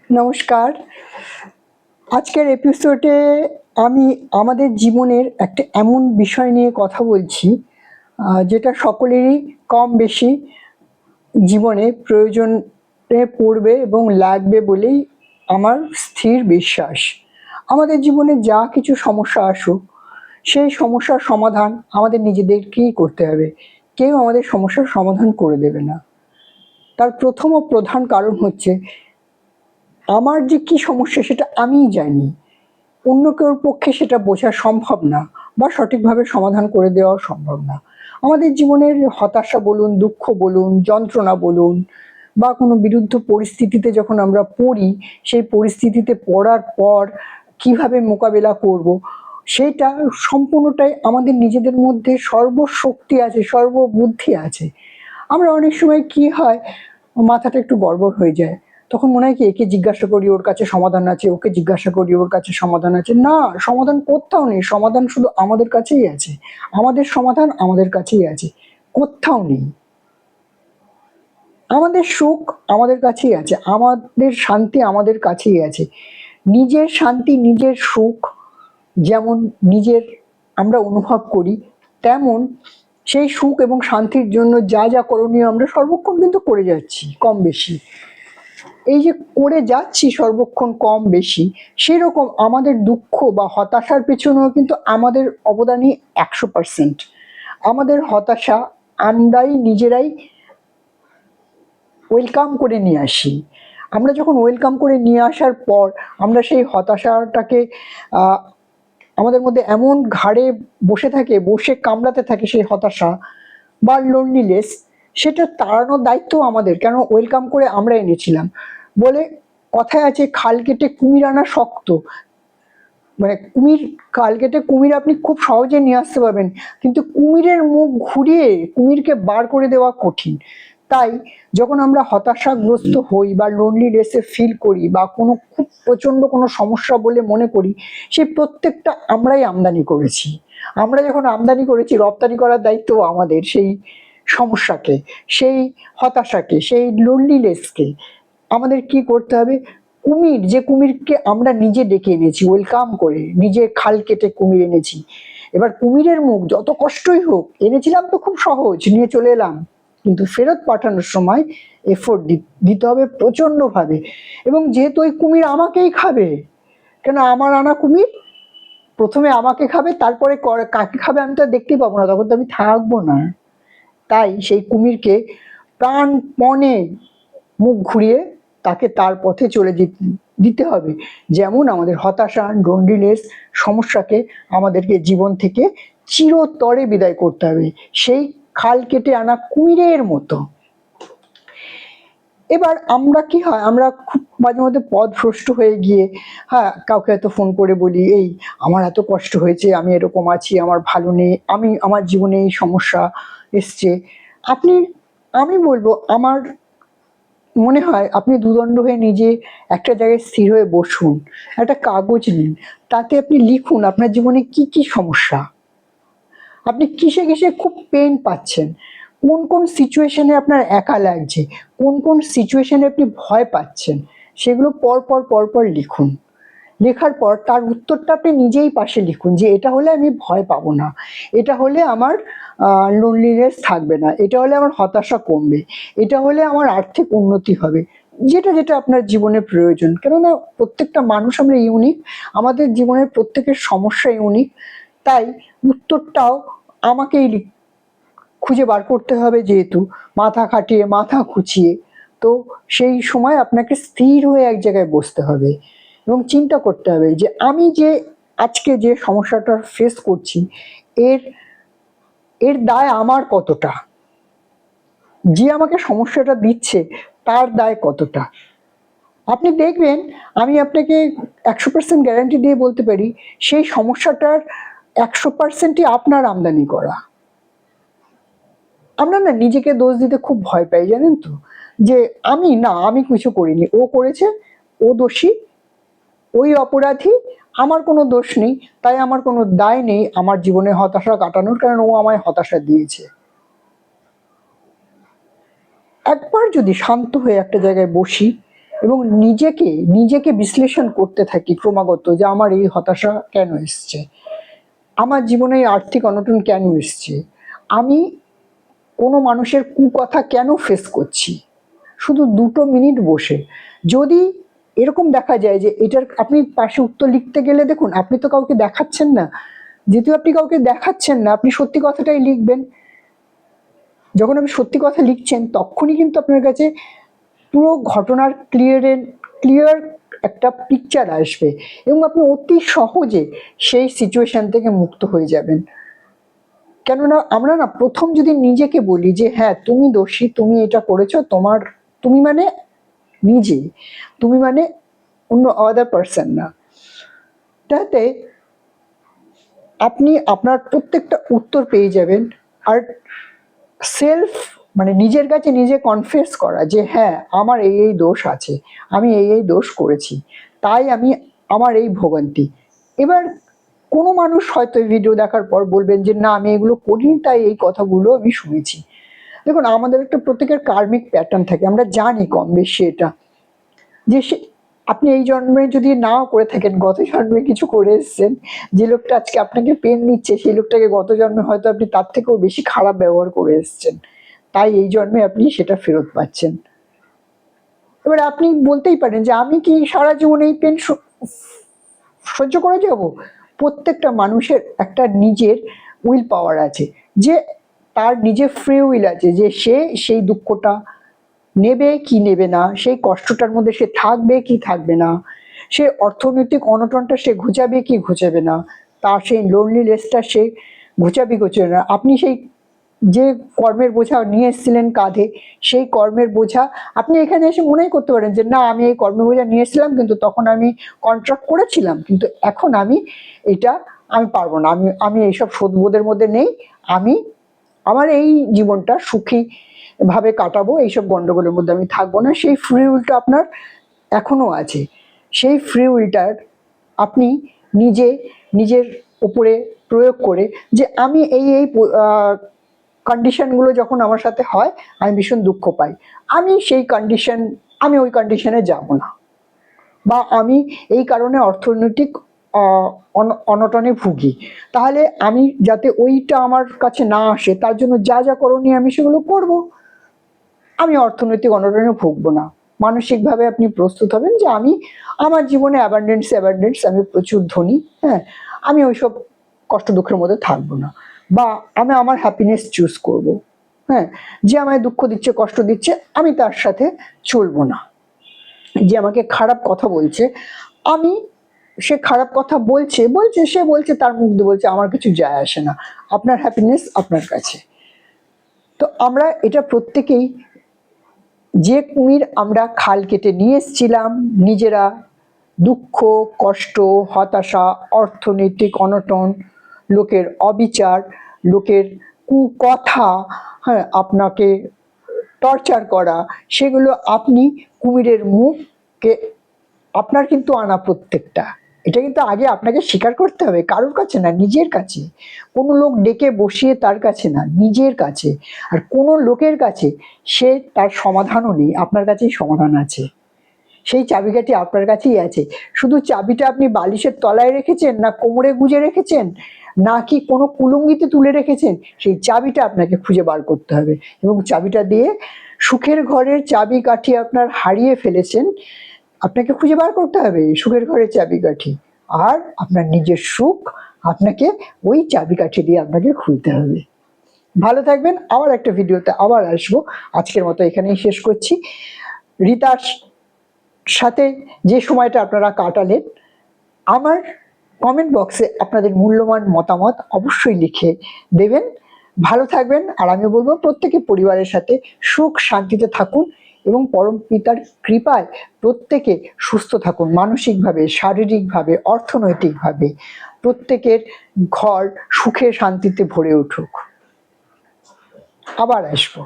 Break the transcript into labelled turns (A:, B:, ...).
A: নমস্কার। আজকের এপিসোডে আমি আমাদের জীবনের একটা এমন বিষয় নিয়ে কথা বলছি, যেটা সকলেরই কম বেশি জীবনে প্রয়োজনে পড়বে এবং লাগবে বলেই আমার স্থির বিশ্বাস। আমাদের জীবনে যা কিছু সমস্যা আসুক, সেই সমস্যার সমাধান আমাদের নিজেদেরকেই করতে হবে। কেউ আমাদের সমস্যার সমাধান করে দেবে না। তার প্রথম ও প্রধান কারণ হচ্ছে, আমার যে কি সমস্যা সেটা আমিই জানি। অন্য কেউর পক্ষে সেটা বোঝা সম্ভব না বা সঠিকভাবে সমাধান করে দেওয়াও সম্ভব না। আমাদের জীবনের হতাশা বলুন, দুঃখ বলুন, যন্ত্রণা বলুন বা কোনো বিরুদ্ধ পরিস্থিতিতে যখন আমরা পড়ি, সেই পরিস্থিতিতে পড়ার পর কিভাবে মোকাবেলা করব, সেইটা সম্পূর্ণটাই আমাদের নিজেদের মধ্যে সর্বশক্তি আছে, সর্ববুদ্ধি আছে। আমরা অনেক সময় কি হয়, মাথাটা একটু গড়বড় হয়ে যায়, তখন মনে হয় কি একে জিজ্ঞাসা করি ওর কাছে সমাধান আছে, ওকে জিজ্ঞাসা করি ওর কাছে সমাধান আছে। না, সমাধান কোথাও নেই। সমাধান শুধু আমাদের কাছেই আছে। আমাদের সমাধান আমাদের কাছেই আছে, কোথাও নেই। আমাদের সুখ আমাদের কাছেই আছে, আমাদের শান্তি আমাদের কাছেই আছে। নিজের শান্তি, নিজের সুখ যেমন নিজের আমরা অনুভব করি, তেমন সেই সুখ এবং শান্তির জন্য যা যা করণীয় আমরা সর্বক্ষণ কিন্তু করে যাচ্ছি কম বেশি। এই যে করে যাচ্ছি সর্বক্ষণ কম বেশি, সেরকম আমাদের দুঃখ বা হতাশার পেছনেও কিন্তু আমাদের অবদানই 100%। আমাদের হতাশা আমরাই নিজেরাই ওয়েলকাম করে নিয়ে আসি। আমরা যখন ওয়েলকাম করে নিয়ে আসার পর আমরা সেই হতাশাটাকে আমাদের মধ্যে এমন ঘাড়ে বসে থাকে, বসে কামড়াতে থাকে সেই হতাশা বা লোনলিনেস, সেটা তাড়ানোর দায়িত্ব আমাদের। কেন ওয়েলকাম করে আমরা এনেছিলাম বলে কথায় আছে, খাল কেটে কুমির আনা শক্ত। মানে খাল কেটে কুমির আপনি খুব সহজে নিয়ে আসতে পারবেন, কিন্তু কুমিরের মুখ ঘুরিয়ে কুমিরকে বার করে দেওয়া কঠিন। তাই যখন আমরা হতাশাগ্রস্ত হই বা লোনলিনেসে ফিল করি বা কোনো খুব প্রচণ্ড কোনো সমস্যা বলে মনে করি, সেই প্রত্যেকটা আমরাই আমদানি করেছি। আমরা যখন আমদানি করেছি, রপ্তানি করার দায়িত্ব আমাদের। সেই সমস্যাকে, সেই হতাশাকে, সেই লোনলিনেসকে আমাদের কি করতে হবে? যে কুমিরকে আমরা নিজে ডেকে এনেছি ওয়েলকাম করে, নিজে খাল কেটে কুমির এনেছি। এবার কুমিরের মুখ যত কষ্টই হোক, এনেছিলাম তো খুব সহজ, নিয়ে চলে এলাম, কিন্তু ফেরত পাঠানোর সময় এফোর্ট দিতে হবে প্রচণ্ডভাবে। এবং যেহেতু ওই কুমির আমাকেই খাবে, কেন আমার আনা কুমির প্রথমে আমাকে খাবে, তারপরে কাকে খাবে আমি তো দেখতেই পাবো না, তখন তো আমি থাকবো না। তাই সেই কুমিরকে প্রাণপণে মুখ ঘুরিয়ে তাকে তার পথে চলে দিতে হবে। যেমন আমাদের হতাশা, লোনলিনেস সমস্যাকে আমাদেরকে জীবন থেকে চিরতরে বিদায় করতে হবে, সেই খাল কেটে আনা কুমিরের মতো। এবার আমরা কি হয়, আমরা খুব মাঝে মধ্যে পথভ্রষ্ট হয়ে গিয়ে হ্যাঁ কাউকে হয়তো ফোন করে বলি, এই আমার এত কষ্ট হয়েছে, আমি এরকম আছি, আমার ভালো নেই, আমার জীবনে এই সমস্যা এসছে। আমি বলবো, আমার মনে হয় আপনি দুদণ্ড হয়ে নিজে একটা জায়গায় স্থির হয়ে বসুন, একটা কাগজ নিন, তাতে আপনি লিখুন আপনার জীবনে কি কি সমস্যা, আপনি কিসে কিসে খুব পেন পাচ্ছেন, কোন কোন সিচুয়েশনে আপনার একা লাগছে, কোন কোন সিচুয়েশনে আপনি ভয় পাচ্ছেন, সেগুলো পর পর লিখুন। লেখার পর তার উত্তরটা আপনি নিজেই পাশে লিখুন, যে এটা হলে আমি ভয় পাবো না, এটা হলে আমার লোনলিনেস থাকবে না, এটা হলে আমার হতাশা কমবে, এটা হলে আমার আর্থিক উন্নতি হবে। যেটা যেটা আপনার জীবনে প্রয়োজন, কেননা প্রত্যেকটা মানুষ আমরা ইউনিক, আমাদের জীবনের প্রত্যেকের সমস্যা ইউনিক। তাই উত্তরটাও আমাকেই খুঁজে বার করতে হবে, যেহেতু মাথা খাটিয়ে মাথা খুঁচিয়ে। তো সেই সময় আপনাকে স্থির হয়ে এক জায়গায় বসতে হবে এবং চিন্তা করতে হবে যে আমি যে আজকে যে সমস্যাটা ফেস করছি, এর এর দায় আমার কতটা, যে আমাকে সমস্যাটা দিচ্ছে তার দায় কতটা। আপনি দেখবেন, আমি আপনাকে 100% গ্যারান্টি দিয়ে বলতে পারি, সেই সমস্যাটার 100%ই আপনার আমদানি করা। আমরা না নিজেকে দোষ দিতে খুব ভয় পাই, জানেন তো, যে আমি কিছু করিনি, ও করেছে, ও দোষী, ওই অপরাধী, আমার কোনো দোষ নেই, তাই আমার কোনো দায় নেই আমার জীবনে হতাশা কাটানোর, কারণ ও আমায় হতাশা দিয়েছে। একবার যদি শান্ত হয়ে একটা জায়গায় বসি, এবং নিজেকে নিজেকে বিশ্লেষণ করতে থাকি ক্রমাগত যে আমার এই হতাশা কেন এসছে, আমার জীবনে এই আর্থিক অনটন কেন এসছে, আমি কোনো মানুষের কুকথা কেন ফেস করছি। শুধু 2 মিনিট বসে যদি এরকম দেখা যায় যে এটার আপনি পাশে উত্তর লিখতে গেলে দেখুন আপনি তো কাউকে দেখাচ্ছেন না, যেহেতু আপনি কাউকে দেখাচ্ছেন না আপনি সত্যি কথাটাই লিখবেন। যখন আপনি সত্যি কথা লিখছেন তখনই কিন্তু আপনার কাছে পুরো ঘটনার ক্লিয়ার একটা পিকচার আসবে এবং আপনি অতি সহজে সেই সিচুয়েশন থেকে মুক্ত হয়ে যাবেন। কেননা আমরা না প্রথম যদি নিজেকে বলি যে হ্যাঁ তুমি দোষী, তুমি এটা করেছো, তুমি মানে নিজে, তুমি মানে অন্য আদার পার্সন না, তাতে আপনি আপনার প্রত্যেকটা উত্তর পেয়ে যাবেন। আর সেলফ মানে নিজের কাছে নিজে কনফেস করা যে হ্যাঁ আমার এই দোষ আছে, আমি এই দোষ করেছি, তাই আমার এই ভোগান্তি। এবার কোনো মানুষ হয়তো ভিডিও দেখার পর বলবেন যে না আমি এগুলো করিনি তাই এই কথাগুলো আমি শুনেছি। দেখুন আমাদের একটা প্রত্যেকের কার্মিক প্যাটার্ন থাকে, আমরা জানি কম বেশি এটা, যে আপনি এই জন্মে যদি নাও করে থাকেন গত জন্মে কিছু করে এসছেন, যে লোকটা আজকে আপনাকে পেন দিচ্ছে সেই লোকটাকে গত জন্মে হয়তো আপনি তার থেকেও বেশি খারাপ ব্যবহার করে এসছেন, তাই এই জন্মে আপনি সেটা ফেরত পাচ্ছেন। এবার আপনি বলতেই পারেন যে আমি কি সারা জীবন এই পেন সহ্য করে যাব? প্রত্যেকটা মানুষের একটা নিজের উইল পাওয়ার আছে, যে তার নিজের ফ্রি উইল আছে যে সে সেই দুঃখটা নেবে কি নেবে না, সেই কষ্টটার মধ্যে সে থাকবে কি থাকবে না, সে অর্থনৈতিক অনটনটা সে ঘুচাবে কি ঘুচাবে না, তার সেই লোনলিনেসটা সে ঘুচাবে না। আপনি সেই যে কর্মের বোঝা নিয়ে এসেছিলেন কাঁধে, সেই কর্মের বোঝা আপনি এখানে এসে মনেই করতে পারেন যে না আমি এই কর্মের বোঝা নিয়ে এসেছিলাম কিন্তু তখন আমি কন্ট্রাক্ট করেছিলাম, কিন্তু এখন আমি পারবো না, আমি এইসব শোধবোধের মধ্যে নেই, আমি আমার এই জীবনটা সুখী ভাবে কাটাবো, এইসব গন্ডগোলের মধ্যে আমি থাকবো না। সেই ফ্রি উইলটা আপনার এখনো আছে, সেই ফ্রি উইলটার আপনি নিজের উপরে প্রয়োগ করে যে আমি এই কন্ডিশনগুলো যখন আমার সাথে হয় আমি ভীষণ দুঃখ পাই, আমি ওই কন্ডিশনে যাব না, বা আমি এই কারণে অর্থনৈতিক অনটনে ভুগি, তাহলে আমি যাতে ওইটা আমার কাছে না আসে তার জন্য যা যা করণীয় আমি সেগুলো করব, আমি অর্থনৈতিক অনটনে ভুগবো না। মানসিকভাবে আপনি প্রস্তুত হবেন যে আমার জীবনে অ্যাবান্ডেন্স, আমি প্রচুর ধনী, হ্যাঁ আমি ওইসব কষ্ট দুঃখের মধ্যে থাকবো না, বা আমি আমার হ্যাপিনেস চুজ করব, হ্যাঁ যে আমায় দুঃখ দিচ্ছে কষ্ট দিচ্ছে আমি তার সাথে চলবো না, যে আমাকে খারাপ কথা বলছে সে খারাপ কথা বলছে তার মুখ দিয়ে বলছে, আমার কিছু যায় আসে না, আপনার হ্যাপিনেস আপনার কাছে। তো আমরা এটা প্রত্যেকেই, যে কুমির আমরা খাল কেটে নিয়ে এসেছিলাম নিজেরা, দুঃখ কষ্ট হতাশা অর্থনৈতিক অনটন, লোকের অবিচার, লোকের কুকথা, হ্যাঁ আপনাকে টর্চার করা, সেগুলো আপনি কুমিরের মুখকে আপনার কিন্তু আনা প্রত্যেকটা, এটা কিন্তু আগে আপনাকে স্বীকার করতে হবে, কারোর কাছে না, নিজের কাছে, কোনো লোক ডেকে বসিয়ে তার কাছে না, নিজের কাছে। আর কোনো লোকের কাছে সে তার সমাধানও নেই, আপনার কাছেই সমাধান আছে, সেই চাবিকাঠি আপনার কাছেই আছে। শুধু চাবিটা আপনি বালিশের তলায় রেখেছেন না কোমরে গুঁজে রেখেছেন নাকি কোনো কুলুঙ্গিতে তুলে রেখেছেন, সেই চাবিটা আপনাকে খুঁজে বার করতে হবে, এবং চাবিটা দিয়ে সুখের ঘরের চাবিকাঠি আপনার হারিয়ে ফেলেছেন, আপনাকে খুঁজে বার করতে হবে সুখের ঘরের চাবিকাঠি, আর আপনার নিজের সুখ আপনাকে ওই চাবিকাঠি দিয়ে আপনাকে খুলতে হবে। ভালো থাকবেন, আবার একটা ভিডিওতে আবার আসবো, আজকের মতো এখানেই শেষ করছি। রিতার সাথে যে সময়টা আপনারা কাটালেন, আমার কমেন্ট বক্সে আপনাদের মূল্যবান মতামত অবশ্যই লিখে দেবেন। ভালো থাকবেন, আর আমি বলবো প্রত্যেকে পরিবারের সাথে সুখ শান্তিতে থাকুন এবং পরম পিতার কৃপায় প্রত্যেকে সুস্থ থাকুন, মানসিকভাবে শারীরিকভাবে অর্থনৈতিকভাবে প্রত্যেকের ঘর সুখে শান্তিতে ভরে উঠুক। আবার আসবো।